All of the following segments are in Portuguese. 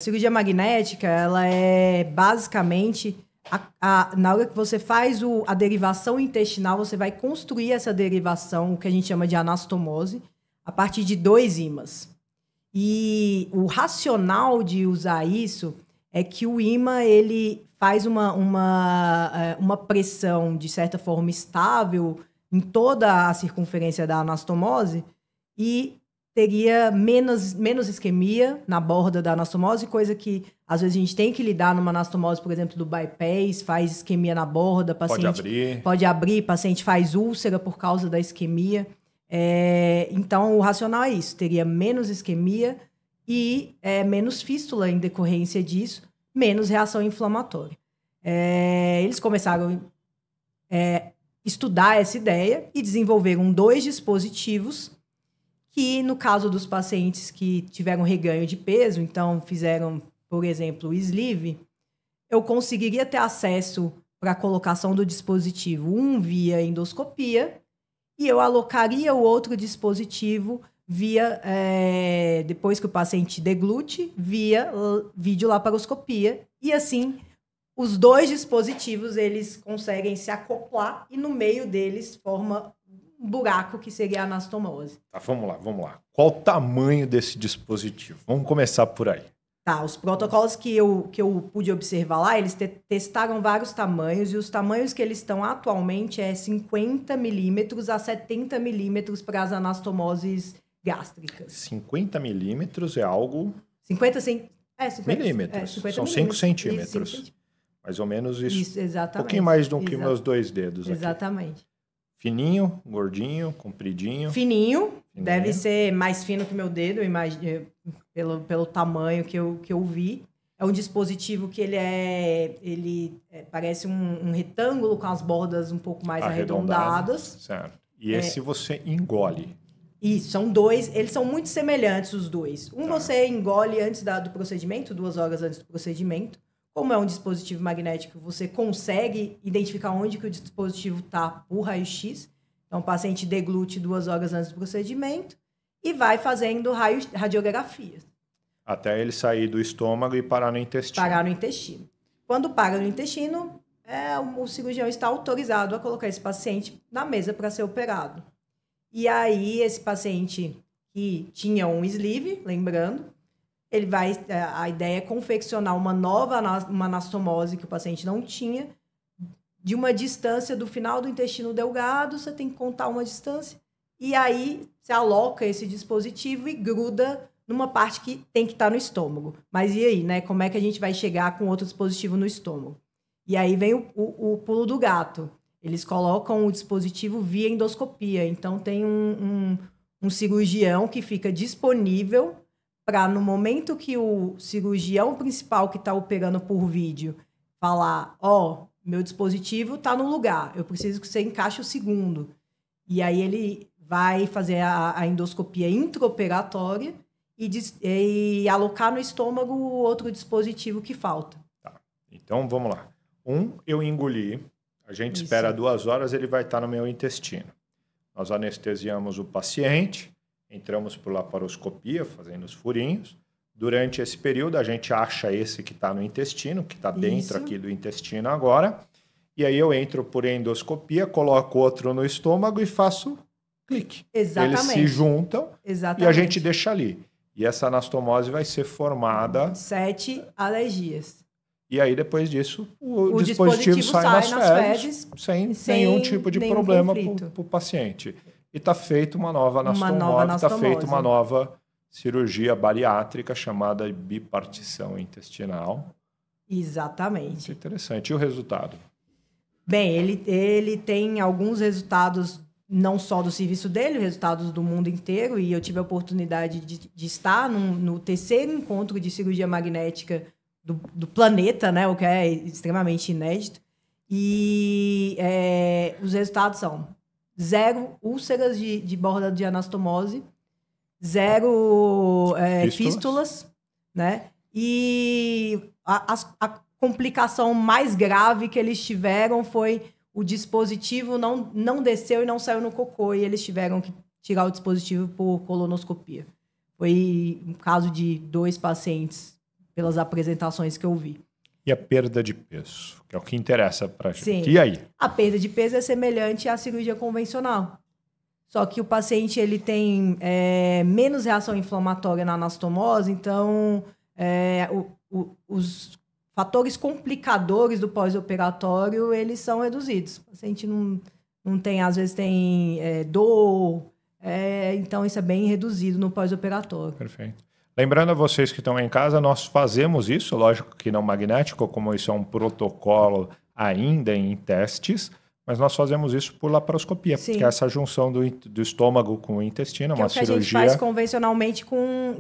Cirurgia magnética, ela é basicamente... na hora que você faz a derivação intestinal, você vai construir essa derivação, o que a gente chama de anastomose, a partir de 2 ímãs. E o racional de usar isso é que o ímã ele faz uma pressão, de certa forma, estável em toda a circunferência da anastomose e teria menos isquemia na borda da anastomose, coisa que às vezes a gente tem que lidar numa anastomose, por exemplo, do bypass, faz isquemia na borda, paciente pode abrir, paciente faz úlcera por causa da isquemia. Então, o racional é isso, teria menos isquemia e menos fístula em decorrência disso, menos reação inflamatória. Eles começaram a estudar essa ideia e desenvolveram 2 dispositivos que, no caso dos pacientes que tiveram reganho de peso, então fizeram, por exemplo, o sleeve, eu conseguiria ter acesso para a colocação do dispositivo, um via endoscopia, e eu alocaria o outro dispositivo via, depois que o paciente deglute, via videolaparoscopia. E assim, os 2 dispositivos, eles conseguem se acoplar e no meio deles forma um buraco que seria a anastomose. Tá, vamos lá. Qual o tamanho desse dispositivo? Vamos começar por aí. Tá, os protocolos que eu pude observar lá, eles testaram vários tamanhos, e os tamanhos que eles estão atualmente é 50 milímetros a 70 milímetros para as anastomoses gástricas. 50 milímetros é algo... 50 milímetros. 50 São 5 centímetros. Isso, mais ou menos isso. Isso, exatamente. Um pouquinho mais do que meus 2 dedos aqui. Exatamente. Fininho, gordinho, compridinho. Fininho, deve ser mais fino que meu dedo, pelo tamanho que eu vi. É um dispositivo que ele parece um retângulo com as bordas um pouco mais arredondadas. Certo. E esse você engole. Isso, são 2, eles são muito semelhantes os 2. Você engole antes do procedimento, 2 horas antes do procedimento. Como é um dispositivo magnético, você consegue identificar onde que o dispositivo está por raio-x. Então, o paciente deglute 2 horas antes do procedimento e vai fazendo radiografias. Até ele sair do estômago e parar no intestino. Parar no intestino. Quando para no intestino, o cirurgião está autorizado a colocar esse paciente na mesa para ser operado. E aí, esse paciente que tinha um sleeve, lembrando, a ideia é confeccionar uma anastomose que o paciente não tinha, de uma distância do final do intestino delgado, você tem que contar uma distância, e aí você aloca esse dispositivo e gruda numa parte que tem que estar no estômago. Mas e aí, né? Como é que a gente vai chegar com outro dispositivo no estômago? E aí vem o pulo do gato. Eles colocam o dispositivo via endoscopia, então tem um cirurgião que fica disponível para, no momento que o cirurgião principal que está operando por vídeo falar, meu dispositivo está no lugar, eu preciso que você encaixe o segundo. E aí ele vai fazer a endoscopia intraoperatória e alocar no estômago o outro dispositivo que falta. Tá. Então, vamos lá. Eu engoli, a gente espera 2 horas, ele vai estar no meu intestino. Nós anestesiamos o paciente, entramos por laparoscopia, fazendo os furinhos. Durante esse período, a gente acha esse que está no intestino, que está dentro aqui do intestino agora. E aí eu entro por endoscopia, coloco outro no estômago e faço clique. Exatamente. Eles se juntam. Exatamente. E a gente deixa ali. E essa anastomose vai ser formada... 7 alergias. E aí, depois disso, o dispositivo sai nas fezes sem nenhum tipo de problema para o paciente. E está feita uma nova anastomose, está feita uma nova cirurgia bariátrica chamada bipartição intestinal. Exatamente. Muito interessante. E o resultado? Bem, ele tem alguns resultados, não só do serviço dele, resultados do mundo inteiro, e eu tive a oportunidade de estar no 3º encontro de cirurgia magnética do planeta, né, o que é extremamente inédito. E os resultados são 0 úlceras de borda de anastomose, 0 fístulas, né? E a complicação mais grave que eles tiveram foi o dispositivo não desceu e não saiu no cocô, e eles tiveram que tirar o dispositivo por colonoscopia. Foi um caso de 2 pacientes pelas apresentações que eu vi. E a perda de peso, que é o que interessa para a gente. Sim. E aí? A perda de peso é semelhante à cirurgia convencional. Só que o paciente ele tem menos reação inflamatória na anastomose, então os fatores complicadores do pós-operatório, eles são reduzidos. O paciente não tem, às vezes tem dor, então isso é bem reduzido no pós-operatório. Perfeito. Lembrando a vocês que estão em casa, nós fazemos isso, lógico que não magnético, como isso é um protocolo ainda em testes, mas nós fazemos isso por laparoscopia, Sim. que é essa junção do estômago com o intestino, que uma é o que cirurgia. A gente faz convencionalmente com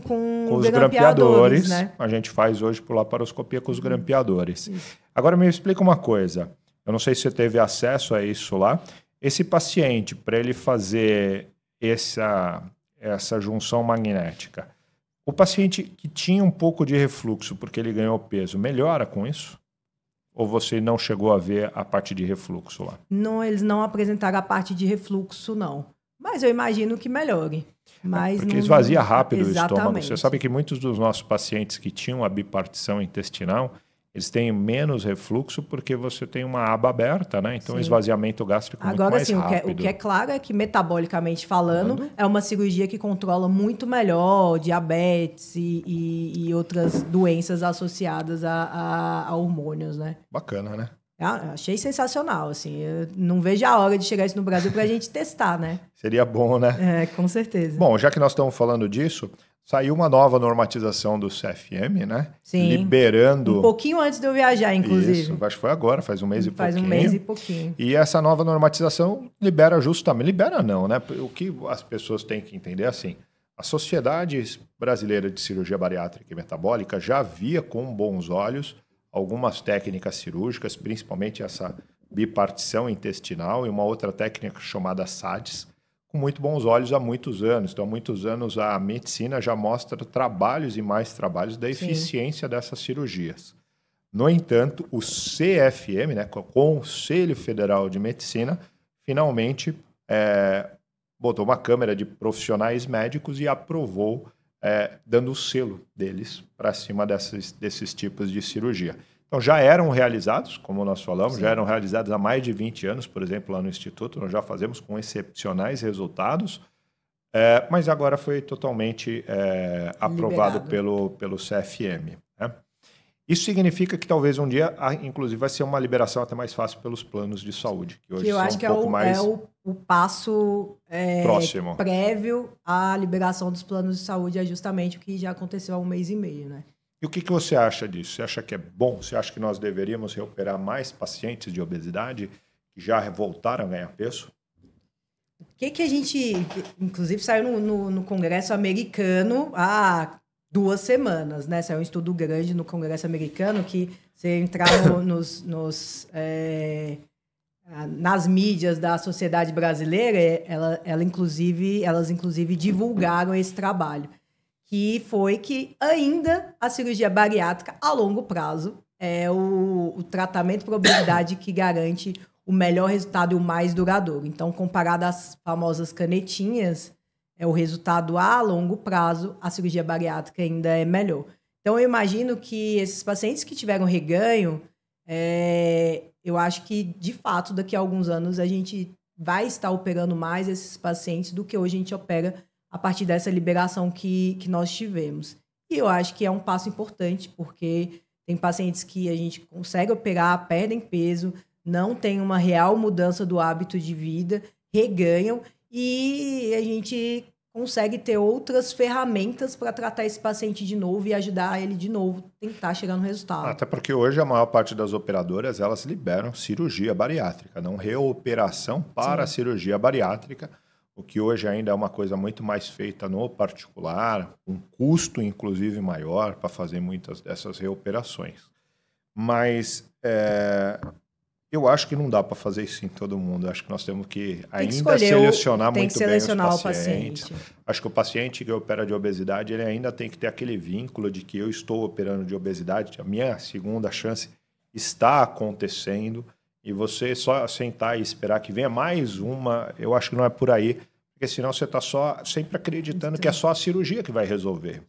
os grampeadores, né? A gente faz hoje por laparoscopia com os grampeadores. Isso. Agora me explica uma coisa, eu não sei se você teve acesso a isso lá, esse paciente, para ele fazer essa junção magnética, o paciente que tinha um pouco de refluxo porque ele ganhou peso, melhora com isso? Ou você não chegou a ver a parte de refluxo lá? Não, eles não apresentaram a parte de refluxo, não. Mas eu imagino que melhore. Mas porque não, esvazia rápido exatamente. o estômago. Você sabe que muitos dos nossos pacientes que tinham a bipartição intestinal, eles têm menos refluxo porque você tem uma aba aberta, né? Então o esvaziamento gástrico é muito mais rápido. Agora, o que é claro é que, metabolicamente falando, é uma cirurgia que controla muito melhor diabetes e outras doenças associadas a hormônios, né? Bacana, né? Achei sensacional, assim. Eu não vejo a hora de chegar isso no Brasil para a gente testar, né? Seria bom, né? Com certeza. Bom, já que nós estamos falando disso, saiu uma nova normatização do CFM, né? Sim. Liberando... Um pouquinho antes de eu viajar, inclusive. Isso, acho que foi agora, faz um mês e pouquinho. Faz um mês e pouquinho. E essa nova normatização libera justamente... Libera não, né? O que as pessoas têm que entender é assim, a Sociedade Brasileira de Cirurgia Bariátrica e Metabólica já via com bons olhos algumas técnicas cirúrgicas, principalmente essa bipartição intestinal e uma outra técnica chamada SADS, com muito bons olhos há muitos anos. Então, há muitos anos a medicina já mostra trabalhos e mais trabalhos da eficiência dessas cirurgias. No entanto, o CFM, né, Conselho Federal de Medicina, finalmente botou uma câmara de profissionais médicos e aprovou, dando o selo deles para cima desses tipos de cirurgia. Então, já eram realizados, como nós falamos, já eram realizados há mais de 20 anos, por exemplo, lá no Instituto, nós já fazemos com excepcionais resultados, mas agora foi totalmente aprovado pelo CFM. Né? Isso significa que talvez um dia, inclusive, vai ser uma liberação até mais fácil pelos planos de saúde, que hoje que eu são acho que um pouco mais o passo próximo. Prévio à liberação dos planos de saúde, é justamente o que já aconteceu há um mês e meio, né? E o que você acha disso? Você acha que é bom? Você acha que nós deveríamos reoperar mais pacientes de obesidade que já voltaram a ganhar peso? O que a gente... Inclusive, saiu no Congresso americano há 2 semanas, né? Saiu um estudo grande no Congresso americano que você entrar nas mídias da sociedade brasileira, elas inclusive divulgaram esse trabalho, que foi que ainda a cirurgia bariátrica a longo prazo é o tratamento para obesidade que garante o melhor resultado e o mais duradouro. Então, comparado às famosas canetinhas, o resultado a longo prazo, a cirurgia bariátrica ainda é melhor. Então, eu imagino que esses pacientes que tiveram reganho, eu acho que, de fato, daqui a alguns anos, a gente vai estar operando mais esses pacientes do que hoje a gente opera a partir dessa liberação que nós tivemos. E eu acho que é um passo importante, porque tem pacientes que a gente consegue operar, perdem peso, não tem uma real mudança do hábito de vida, reganham, e a gente consegue ter outras ferramentas para tratar esse paciente de novo e ajudar ele de novo a tentar chegar no resultado. Até porque hoje a maior parte das operadoras, elas liberam cirurgia bariátrica, não reoperação para a cirurgia bariátrica, o que hoje ainda é uma coisa muito mais feita no particular, um custo inclusive maior para fazer muitas dessas reoperações. Mas eu acho que não dá para fazer isso em todo mundo. Acho que nós temos que ainda selecionar muito bem os pacientes. Acho que o paciente que opera de obesidade, ele ainda tem que ter aquele vínculo de que eu estou operando de obesidade, a minha segunda chance está acontecendo, e você só sentar e esperar que venha mais uma, eu acho que não é por aí, porque senão você está só sempre acreditando que é só a cirurgia que vai resolver.